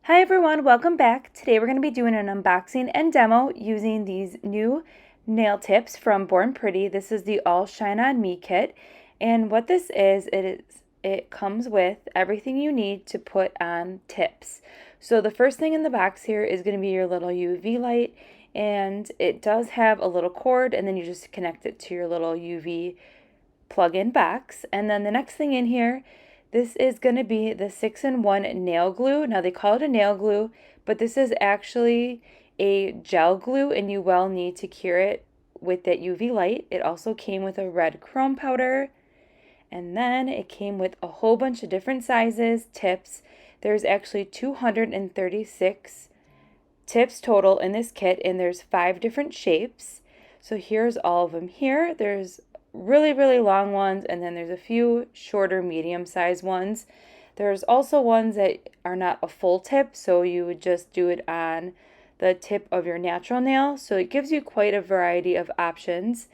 Hi everyone, welcome back. Today we're going to be doing an unboxing and demo using these new nail tips from Born Pretty. This is the All Shine On Me kit, and what this is, it comes with everything you need to put on tips. So the first thing in the box here is going to be your little UV light, and it does have a little cord, and then you just connect it to your little UV plug-in box. And then the next thing in here, this is going to be the 6-in-1 nail glue. Now they call it a nail glue, but this is actually a gel glue, and you will need to cure it with that UV light. It also came with a red chrome powder, and then it came with a whole bunch of different sizes, tips. There's actually 236 tips total in this kit, and there's 5 different shapes. So here's all of them here. There's really long ones, and then there's a few shorter medium-sized ones. There's also ones that are not a full tip, so you would just do it on the tip of your natural nail. So it gives you quite a variety of options.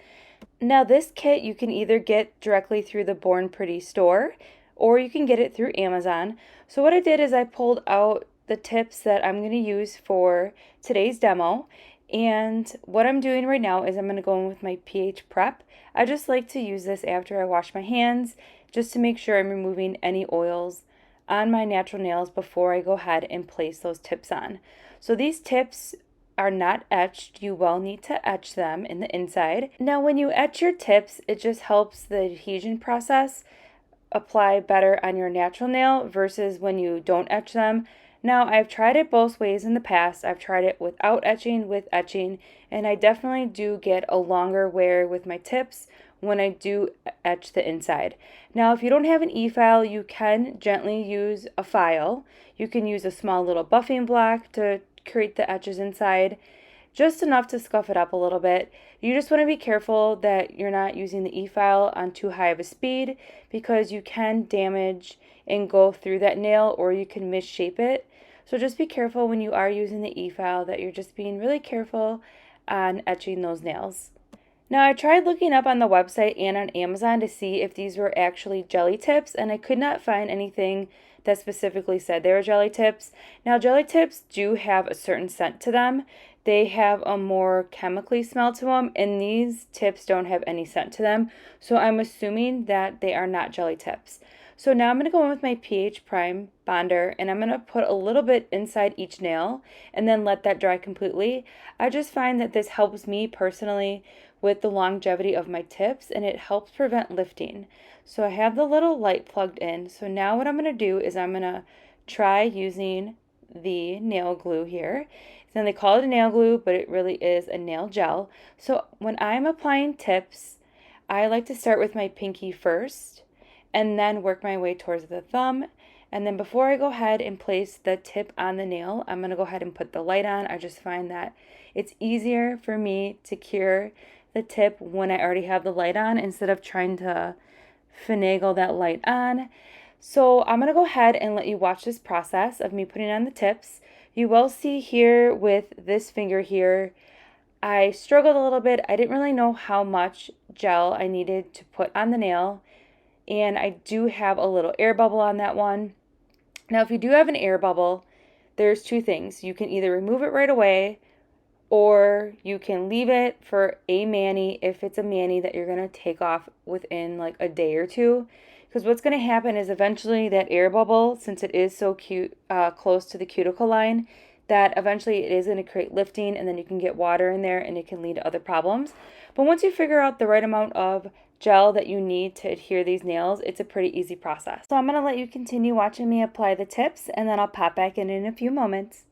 Now this kit you can either get directly through the Born Pretty store, or you can get it through Amazon. So what I did is I pulled out the tips that I'm going to use for today's demo. And what I'm doing right now is I'm going to go in with my pH prep. I just like to use this after I wash my hands, just to make sure I'm removing any oils on my natural nails before I go ahead and place those tips on. So these tips are not etched. You will need to etch them in the inside. Now when you etch your tips, it just helps the adhesion process apply better on your natural nail versus when you don't etch them. Now, I've tried it both ways in the past. I've tried it without etching, with etching, and I definitely do get a longer wear with my tips when I do etch the inside. Now, if you don't have an e-file, you can gently use a file. You can use a small little buffing block to create the etches inside, just enough to scuff it up a little bit. You just want to be careful that you're not using the e-file on too high of a speed, because you can damage and go through that nail, or you can misshape it. So just be careful when you are using the e-file that you're just being really careful on etching those nails. Now I tried looking up on the website and on Amazon to see if these were actually jelly tips, and I could not find anything that specifically said they were jelly tips. Now jelly tips do have a certain scent to them. They have a more chemically smell to them, and these tips don't have any scent to them. So I'm assuming that they are not jelly tips. So now I'm going to go in with my pH Prime bonder, and I'm going to put a little bit inside each nail and then let that dry completely. I just find that this helps me personally with the longevity of my tips, and it helps prevent lifting. So I have the little light plugged in. So now what I'm going to do is I'm going to try using the nail glue here. Then they call it a nail glue, but it really is a nail gel. So when I'm applying tips, I like to start with my pinky first and then work my way towards the thumb. And then before I go ahead and place the tip on the nail, I'm going to go ahead and put the light on. I just find that it's easier for me to cure the tip when I already have the light on, instead of trying to finagle that light on. So I'm going to go ahead and let you watch this process of me putting on the tips. You will see here with this finger here, I struggled a little bit. I didn't really know how much gel I needed to put on the nail, and I do have a little air bubble on that one. Now, if you do have an air bubble, there's two things. You can either remove it right away, or you can leave it for a mani if it's a mani that you're going to take off within like a day or two. Because what's going to happen is eventually that air bubble, since it is so close to the cuticle line, that eventually it is going to create lifting, and then you can get water in there and it can lead to other problems. But once you figure out the right amount of gel that you need to adhere these nails, it's a pretty easy process. So I'm going to let you continue watching me apply the tips, and then I'll pop back in a few moments.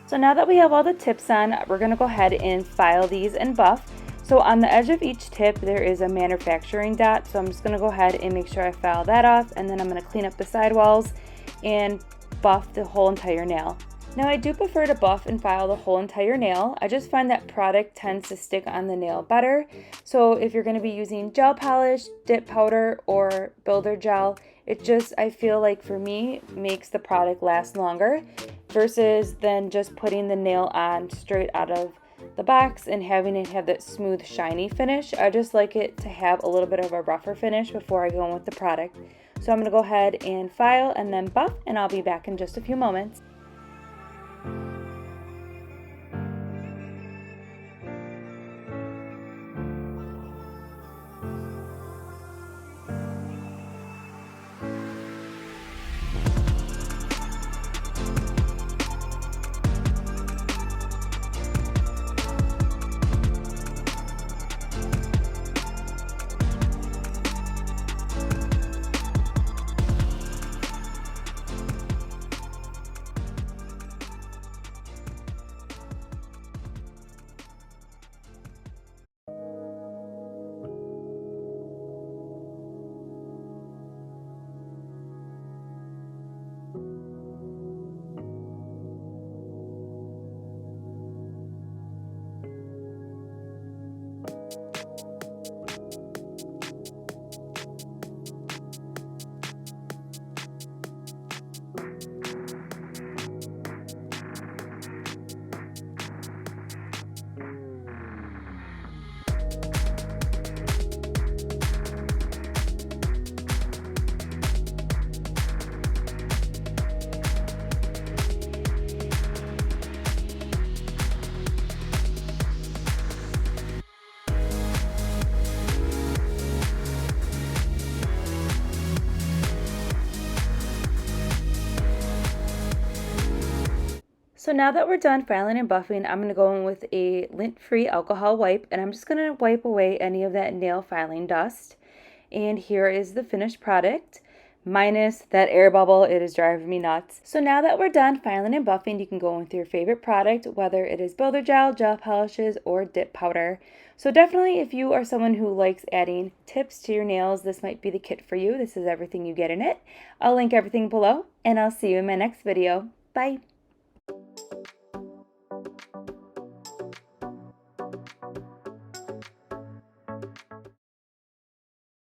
So now that we have all the tips on, we're going to go ahead and file these and buff. So on the edge of each tip, there is a manufacturing dot. So I'm just going to go ahead and make sure I file that off, and then I'm going to clean up the sidewalls and buff the whole entire nail. Now I do prefer to buff and file the whole entire nail. I just find that product tends to stick on the nail better. So if you're going to be using gel polish, dip powder, or builder gel, it just, I feel like for me, makes the product last longer versus than just putting the nail on straight out of the box and having it have that smooth shiny finish. I just like it to have a little bit of a rougher finish before I go in with the product. So I'm going to go ahead and file and then buff, and I'll be back in just a few moments. So now that we're done filing and buffing, I'm going to go in with a lint-free alcohol wipe, and I'm just going to wipe away any of that nail filing dust. And here is the finished product, minus that air bubble. It is driving me nuts. So now that we're done filing and buffing, you can go in with your favorite product, whether it is builder gel, gel polishes, or dip powder. So definitely, if you are someone who likes adding tips to your nails, this might be the kit for you. This is everything you get in it. I'll link everything below, and I'll see you in my next video. Bye.